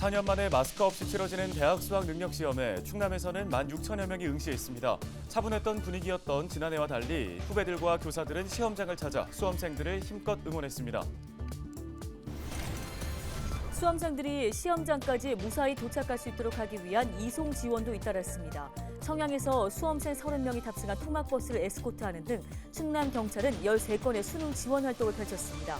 4년 만에 마스크 없이 치러지는 대학 수학 능력 시험에 충남에서는 16,000여 명이 응시했습니다. 차분했던 분위기였던 지난해와 달리 후배들과 교사들은 시험장을 찾아 수험생들을 힘껏 응원했습니다. 수험생들이 시험장까지 무사히 도착할 수 있도록 하기 위한 이송 지원도 잇따랐습니다. 청양에서 수험생 30명이 탑승한 통학버스를 에스코트하는 등 충남경찰은 13건의 수능 지원 활동을 펼쳤습니다.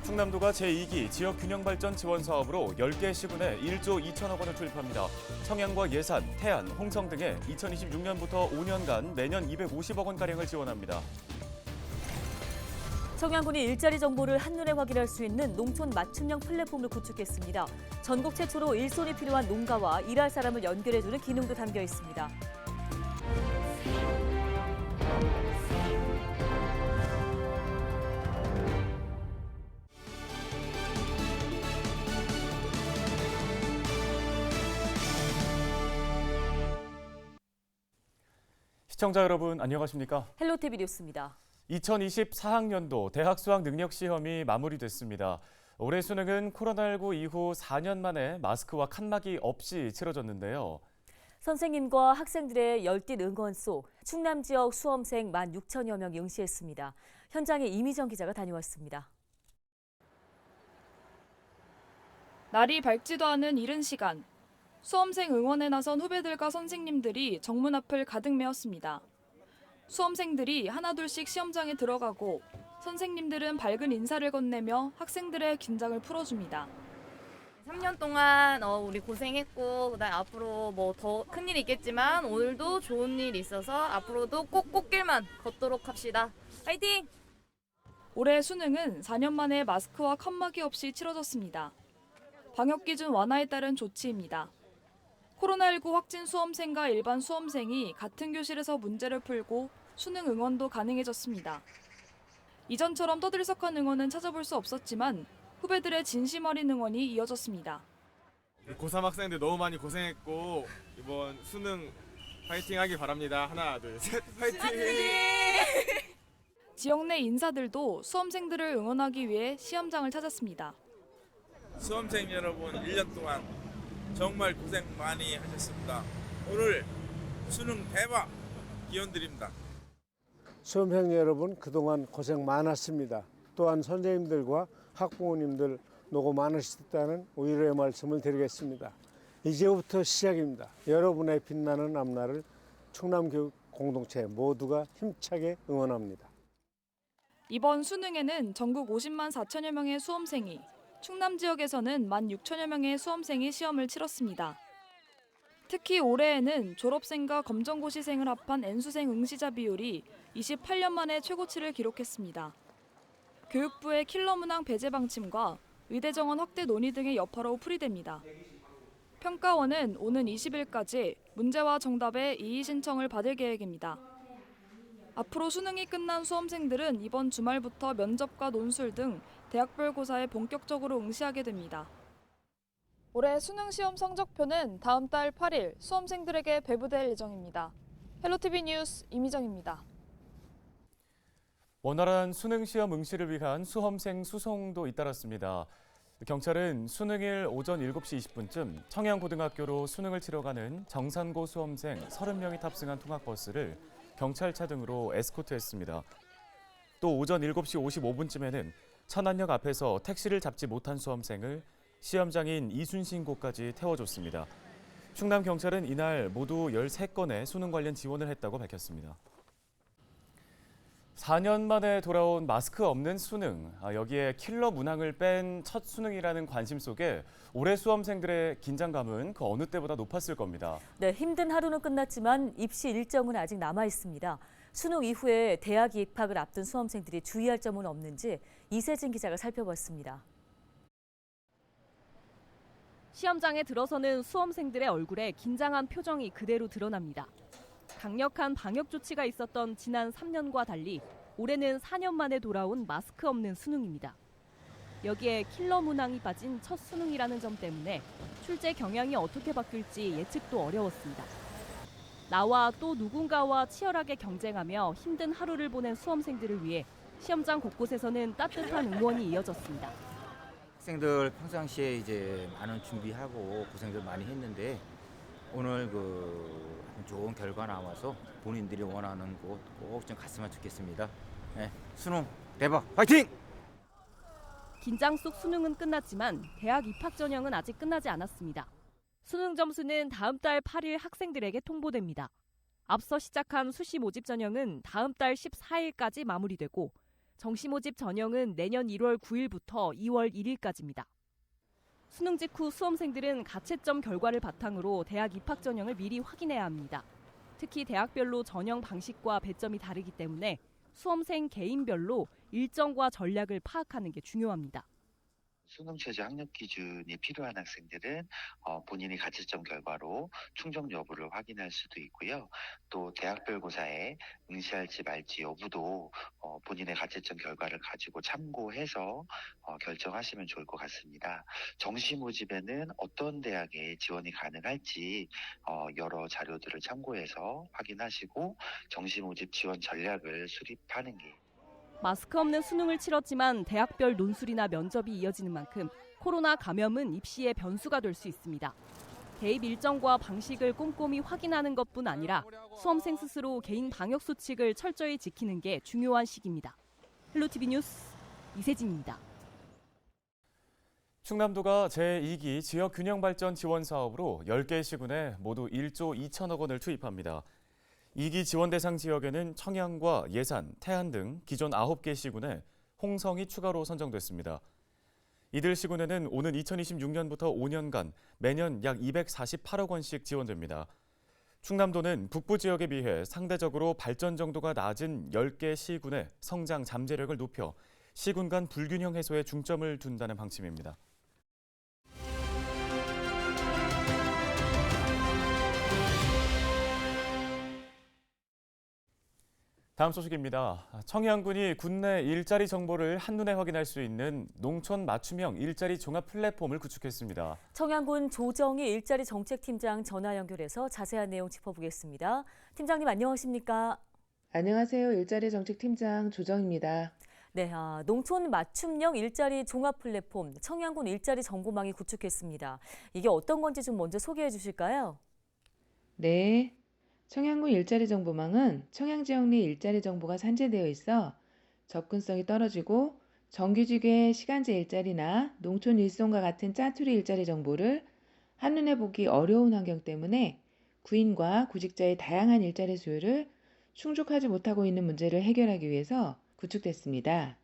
충남도가 제2기 지역균형발전 지원 사업으로 10개 시군에 1조 2천억 원을 투입합니다. 청양과 예산, 태안, 홍성 등에 2026년부터 5년간 매년 250억 원가량을 지원합니다. 청양군이 일자리 정보를 한눈에 확인할 수 있는 농촌 맞춤형 플랫폼을 구축했습니다. 전국 최초로 일손이 필요한 농가와 일할 사람을 연결해주는 기능도 담겨 있습니다. 시청자 여러분 안녕하십니까? 헬로티비 뉴스입니다. 2024학년도 대학 수학 능력 시험이 마무리됐습니다. 올해 수능은 코로나19 이후 4년 만에 마스크와 칸막이 없이 치러졌는데요. 선생님과 학생들의 열띤 응원 속 충남 지역 수험생 16,000여 명이 응시했습니다. 현장에 이미정 기자가 다녀왔습니다. 날이 밝지도 않은 이른 시간. 수험생 응원에 나선 후배들과 선생님들이 정문 앞을 가득 메웠습니다. 수험생들이 하나둘씩 시험장에 들어가고 선생님들은 밝은 인사를 건네며 학생들의 긴장을 풀어줍니다. 3년 동안 우리 고생했고 그다음에 앞으로 뭐 더 큰일이 있겠지만 오늘도 좋은 일이 있어서 앞으로도 꼭 꽃길만 걷도록 합시다. 파이팅! 올해 수능은 4년 만에 마스크와 칸막이 없이 치러졌습니다. 방역 기준 완화에 따른 조치입니다. 코로나19 확진 수험생과 일반 수험생이 같은 교실에서 문제를 풀고 수능 응원도 가능해졌습니다. 이전처럼 떠들썩한 응원은 찾아볼 수 없었지만 후배들의 진심 어린 응원이 이어졌습니다. 고3 학생들 너무 많이 고생했고 이번 수능 파이팅 하길 바랍니다. 하나, 둘, 셋, 파이팅! 지역 내 인사들도 수험생들을 응원하기 위해 시험장을 찾았습니다. 수험생 여러분 1년 동안 정말 고생 많이 하셨습니다. 오늘 수능 대박 기원드립니다. 수험생 여러분 그동안 고생 많았습니다. 또한 선생님들과 학부모님들 노고 많으셨다는 위로의 말씀을 드리겠습니다. 이제부터 시작입니다. 여러분의 빛나는 앞날을 충남교육 공동체 모두가 힘차게 응원합니다. 이번 수능에는 전국 50만 4천여 명의 수험생이, 충남 지역에서는 16,000여 명의 수험생이 시험을 치렀습니다. 특히 올해에는 졸업생과 검정고시생을 합한 N수생 응시자 비율이 28년 만에 최고치를 기록했습니다. 교육부의 킬러 문항 배제 방침과 의대 정원 확대 논의 등의 여파로 풀이됩니다. 평가원은 오는 20일까지 문제와 정답의 이의 신청을 받을 계획입니다. 앞으로 수능이 끝난 수험생들은 이번 주말부터 면접과 논술 등 대학별 고사에 본격적으로 응시하게 됩니다. 올해 수능 시험 성적표는 다음 달 8일 수험생들에게 배부될 예정입니다. 헬로티비 뉴스 이미정입니다. 원활한 수능 시험 응시를 위한 수험생 수송도 잇따랐습니다. 경찰은 수능일 오전 7시 20분쯤 청양고등학교로 수능을 치러 가는 정산고 수험생 30명이 탑승한 통학버스를 경찰차 등으로 에스코트했습니다. 또 오전 7시 55분쯤에는 천안역 앞에서 택시를 잡지 못한 수험생을 시험장인 이순신고까지 태워줬습니다. 충남경찰은 이날 모두 13건의 수능 관련 지원을 했다고 밝혔습니다. 4년 만에 돌아온 마스크 없는 수능, 여기에 킬러 문항을 뺀 첫 수능이라는 관심 속에 올해 수험생들의 긴장감은 그 어느 때보다 높았을 겁니다. 네, 힘든 하루는 끝났지만 입시 일정은 아직 남아 있습니다. 수능 이후에 대학 입학을 앞둔 수험생들이 주의할 점은 없는지 이세진 기자가 살펴봤습니다. 시험장에 들어서는 수험생들의 얼굴에 긴장한 표정이 그대로 드러납니다. 강력한 방역 조치가 있었던 지난 3년과 달리 올해는 4년 만에 돌아온 마스크 없는 수능입니다. 여기에 킬러 문항이 빠진 첫 수능이라는 점 때문에 출제 경향이 어떻게 바뀔지 예측도 어려웠습니다. 나와 또 누군가와 치열하게 경쟁하며 힘든 하루를 보낸 수험생들을 위해 시험장 곳곳에서는 따뜻한 응원이 이어졌습니다. 학생들 평상시에 이제 많은 준비하고 고생들 많이 했는데 오늘 좋은 결과 나와서 본인들이 원하는 곳 꼭 좀 갔으면 좋겠습니다. 네, 수능 대박 화이팅! 긴장 속 수능은 끝났지만 대학 입학 전형은 아직 끝나지 않았습니다. 수능 점수는 다음 달 8일 학생들에게 통보됩니다. 앞서 시작한 수시 모집 전형은 다음 달 14일까지 마무리되고 정시 모집 전형은 내년 1월 9일부터 2월 1일까지입니다. 수능 직후 수험생들은 가채점 결과를 바탕으로 대학 입학 전형을 미리 확인해야 합니다. 특히 대학별로 전형 방식과 배점이 다르기 때문에 수험생 개인별로 일정과 전략을 파악하는 게 중요합니다. 수능 최저 학력 기준이 필요한 학생들은 본인이 가채점 결과로 충족 여부를 확인할 수도 있고요. 또 대학별 고사에 응시할지 말지 여부도 본인의 가채점 결과를 가지고 참고해서 결정하시면 좋을 것 같습니다. 정시 모집에는 어떤 대학에 지원이 가능할지 여러 자료들을 참고해서 확인하시고 정시 모집 지원 전략을 수립하는 게 마스크 없는 수능을 치렀지만 대학별 논술이나 면접이 이어지는 만큼 코로나 감염은 입시의 변수가 될 수 있습니다. 대입 일정과 방식을 꼼꼼히 확인하는 것뿐 아니라 수험생 스스로 개인 방역 수칙을 철저히 지키는 게 중요한 시기입니다. 헬로티비 뉴스 이세진입니다. 충남도가 제2기 지역균형발전 지원 사업으로 10개 시군에 모두 1조 2천억 원을 투입합니다. 2기 지원 대상 지역에는 청양과 예산, 태안 등 기존 9개 시군에 홍성이 추가로 선정됐습니다. 이들 시군에는 오는 2026년부터 5년간 매년 약 248억 원씩 지원됩니다. 충남도는 북부 지역에 비해 상대적으로 발전 정도가 낮은 10개 시군의 성장 잠재력을 높여 시군 간 불균형 해소에 중점을 둔다는 방침입니다. 다음 소식입니다. 청양군이 군내 일자리 정보를 한눈에 확인할 수 있는 농촌 맞춤형 일자리 종합 플랫폼을 구축했습니다. 청양군 조정희 일자리 정책팀장 전화 연결해서 자세한 내용 짚어보겠습니다. 팀장님 안녕하십니까? 안녕하세요. 일자리 정책팀장 조정입니다. 네, 농촌 맞춤형 일자리 종합 플랫폼 청양군 일자리 정보망이 구축했습니다. 이게 어떤 건지 좀 먼저 소개해 주실까요? 네. 청양군 일자리 정보망은 청양 지역 내 일자리 정보가 산재되어 있어 접근성이 떨어지고 정규직의 시간제 일자리나 농촌 일손과 같은 짜투리 일자리 정보를 한눈에 보기 어려운 환경 때문에 구인과 구직자의 다양한 일자리 수요를 충족하지 못하고 있는 문제를 해결하기 위해서 구축됐습니다.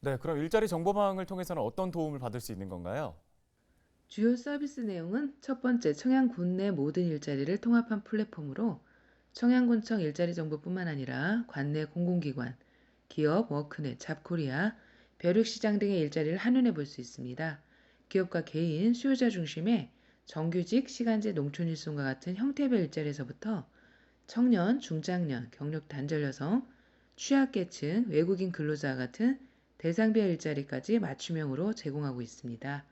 네, 그럼 일자리 정보망을 통해서는 어떤 도움을 받을 수 있는 건가요? 주요 서비스 내용은 첫 번째, 청양군 내 모든 일자리를 통합한 플랫폼으로 청양군청 일자리 정보뿐만 아니라 관내 공공기관, 기업, 워크넷, 잡코리아, 벼룩시장 등의 일자리를 한눈에 볼 수 있습니다. 기업과 개인, 수요자 중심의 정규직, 시간제, 농촌일손과 같은 형태별 일자리에서부터 청년, 중장년, 경력 단절 여성, 취약계층, 외국인 근로자와 같은 대상별 일자리까지 맞춤형으로 제공하고 있습니다.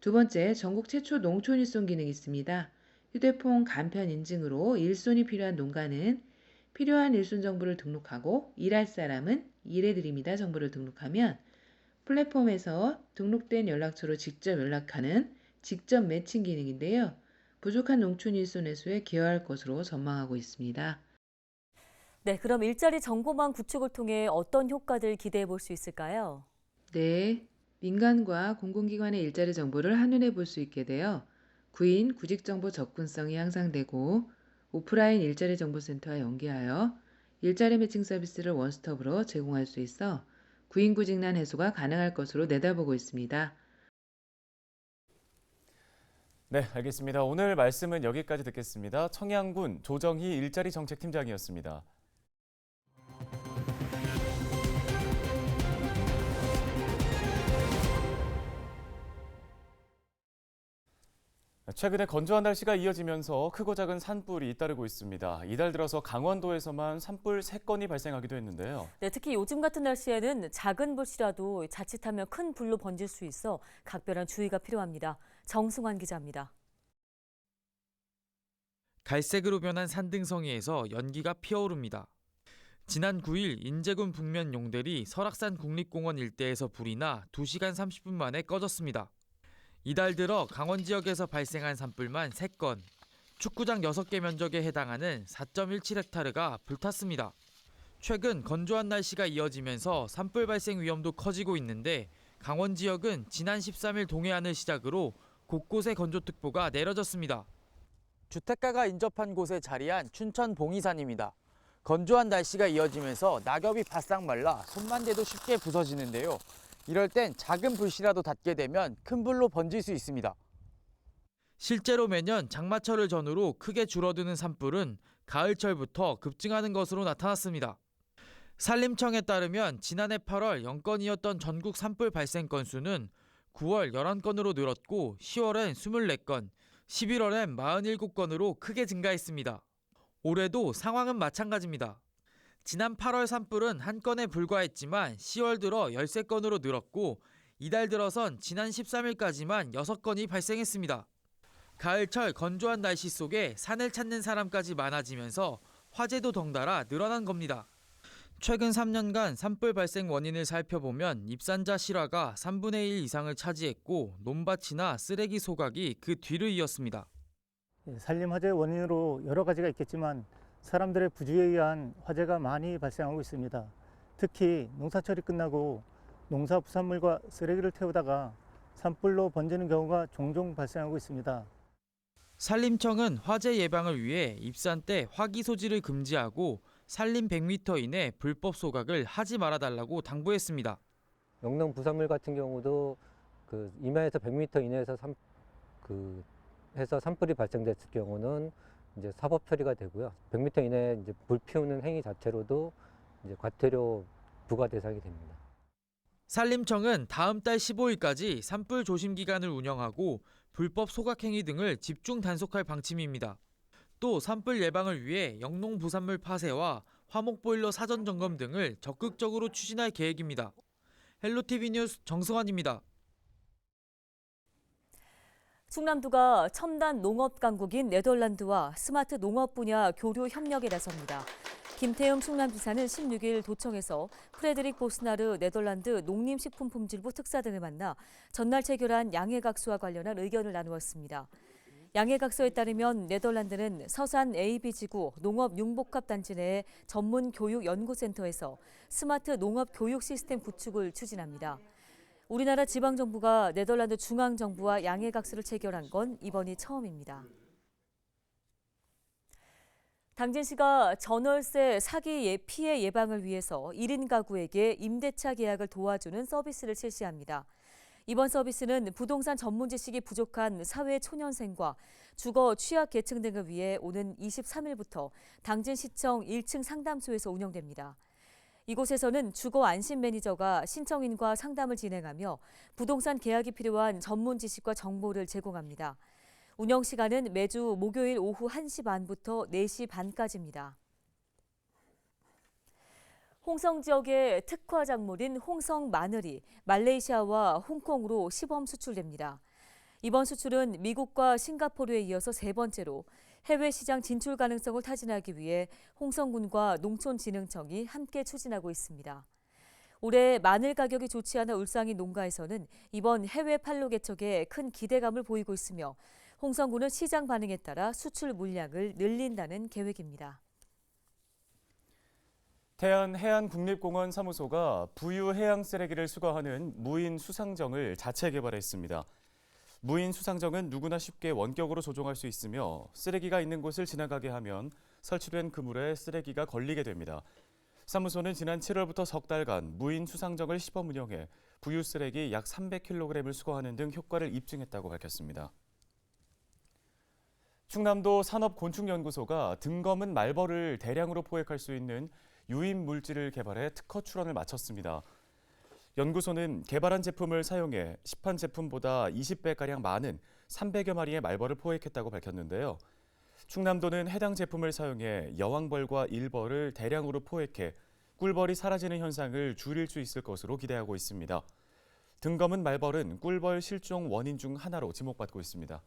두 번째, 전국 최초 농촌 일손 기능이 있습니다. 휴대폰 간편 인증으로 일손이 필요한 농가는 필요한 일손 정보를 등록하고 일할 사람은 일해드립니다 정보를 등록하면 플랫폼에서 등록된 연락처로 직접 연락하는 직접 매칭 기능인데요. 부족한 농촌 일손 해소에 기여할 것으로 전망하고 있습니다. 네, 그럼 일자리 정보망 구축을 통해 어떤 효과들 기대해 볼 수 있을까요? 네. 민간과 공공기관의 일자리 정보를 한눈에 볼 수 있게 되어 구인, 구직정보 접근성이 향상되고 오프라인 일자리 정보센터와 연계하여 일자리 매칭 서비스를 원스톱으로 제공할 수 있어 구인 구직난 해소가 가능할 것으로 내다보고 있습니다. 네, 알겠습니다. 오늘 말씀은 여기까지 듣겠습니다. 청양군 조정희 일자리 정책팀장이었습니다. 최근에 건조한 날씨가 이어지면서 크고 작은 산불이 잇따르고 있습니다. 이달 들어서 강원도에서만 산불 3건이 발생하기도 했는데요. 네, 특히 요즘 같은 날씨에는 작은 불씨라도 자칫하면 큰 불로 번질 수 있어 각별한 주의가 필요합니다. 정승환 기자입니다. 갈색으로 변한 산등성이에서 연기가 피어오릅니다. 지난 9일 인제군 북면 용들이 설악산 국립공원 일대에서 불이 나 2시간 30분 만에 꺼졌습니다. 이달 들어 강원 지역에서 발생한 산불만 3건, 축구장 6개 면적에 해당하는 4.17헥타르가 불탔습니다. 최근 건조한 날씨가 이어지면서 산불 발생 위험도 커지고 있는데 강원 지역은 지난 13일 동해안을 시작으로 곳곳에 건조특보가 내려졌습니다. 주택가가 인접한 곳에 자리한 춘천 봉이산입니다. 건조한 날씨가 이어지면서 낙엽이 바싹 말라 손만 대도 쉽게 부서지는데요. 이럴 땐 작은 불씨라도 닿게 되면 큰 불로 번질 수 있습니다. 실제로 매년 장마철을 전후로 크게 줄어드는 산불은 가을철부터 급증하는 것으로 나타났습니다. 산림청에 따르면 지난해 8월 0건이었던 전국 산불 발생 건수는 9월 11건으로 늘었고 10월엔 24건, 11월엔 47건으로 크게 증가했습니다. 올해도 상황은 마찬가지입니다. 지난 8월 산불은 1건에 불과했지만 10월 들어 13건으로 늘었고 이달 들어선 지난 13일까지만 6건이 발생했습니다. 가을철 건조한 날씨 속에 산을 찾는 사람까지 많아지면서 화재도 덩달아 늘어난 겁니다. 최근 3년간 산불 발생 원인을 살펴보면 입산자 실화가 3분의 1 이상을 차지했고 논밭이나 쓰레기 소각이 그 뒤를 이었습니다. 산림 화재 원인으로 여러 가지가 있겠지만 사람들의 부주의에 의한 화재가 많이 발생하고 있습니다. 특히 농사철이 끝나고 농사 부산물과 쓰레기를 태우다가 산불로 번지는 경우가 종종 발생하고 있습니다. 산림청은 화재 예방을 위해 입산 때 화기 소지를 금지하고 산림 100m 이내 불법 소각을 하지 말아달라고 당부했습니다. 영농 부산물 같은 경우도 임야에서 100m 이내에서 해서 산불이 발생됐을 경우는 이제 사법 처리가 되고요. 100m 이내에 이제 불 피우는 행위 자체로도 이제 과태료 부과 대상이 됩니다. 산림청은 다음 달 15일까지 산불 조심 기간을 운영하고 불법 소각 행위 등을 집중 단속할 방침입니다. 또 산불 예방을 위해 영농 부산물 파쇄와 화목 보일러 사전 점검 등을 적극적으로 추진할 계획입니다. 헬로티비 뉴스 정승환입니다. 충남도가 첨단 농업 강국인 네덜란드와 스마트 농업 분야 교류 협력에 나섭니다. 김태흠 충남지사는 16일 도청에서 프레드릭 보스나르 네덜란드 농림식품품질부 특사 등을 만나 전날 체결한 양해각서와 관련한 의견을 나누었습니다. 양해각서에 따르면 네덜란드는 서산 AB지구 농업융복합단지 내의 전문 교육 연구센터에서 스마트 농업 교육 시스템 구축을 추진합니다. 우리나라 지방정부가 네덜란드 중앙정부와 양해각서를 체결한 건 이번이 처음입니다. 당진시가 전월세 사기 피해 예방을 위해서 1인 가구에게 임대차 계약을 도와주는 서비스를 실시합니다. 이번 서비스는 부동산 전문 지식이 부족한 사회 초년생과 주거 취약 계층 등을 위해 오는 23일부터 당진시청 1층 상담소에서 운영됩니다. 이곳에서는 주거 안심 매니저가 신청인과 상담을 진행하며 부동산 계약이 필요한 전문 지식과 정보를 제공합니다. 운영 시간은 매주 목요일 오후 1시 반부터 4시 반까지입니다. 홍성 지역의 특화 작물인 홍성 마늘이 말레이시아와 홍콩으로 시범 수출됩니다. 이번 수출은 미국과 싱가포르에 이어서 3번째로 해외 시장 진출 가능성을 타진하기 위해 홍성군과 농촌진흥청이 함께 추진하고 있습니다. 올해 마늘 가격이 좋지 않아 울상인 농가에서는 이번 해외 판로 개척에 큰 기대감을 보이고 있으며 홍성군은 시장 반응에 따라 수출 물량을 늘린다는 계획입니다. 태안해안국립공원 사무소가 부유 해양 쓰레기를 수거하는 무인 수상정을 자체 개발했습니다. 무인 수상정은 누구나 쉽게 원격으로 조종할 수 있으며 쓰레기가 있는 곳을 지나가게 하면 설치된 그물에 쓰레기가 걸리게 됩니다. 사무소는 지난 7월부터 석 달간 무인 수상정을 시범 운영해 부유 쓰레기 약 300kg을 수거하는 등 효과를 입증했다고 밝혔습니다. 충남도 산업곤충연구소가 등검은 말벌을 대량으로 포획할 수 있는 유인 물질을 개발해 특허 출원을 마쳤습니다. 연구소는 개발한 제품을 사용해 시판 제품보다 20배가량 많은 300여 마리의 말벌을 포획했다고 밝혔는데요. 충남도는 해당 제품을 사용해 여왕벌과 일벌을 대량으로 포획해 꿀벌이 사라지는 현상을 줄일 수 있을 것으로 기대하고 있습니다. 등검은 말벌은 꿀벌 실종 원인 중 하나로 지목받고 있습니다.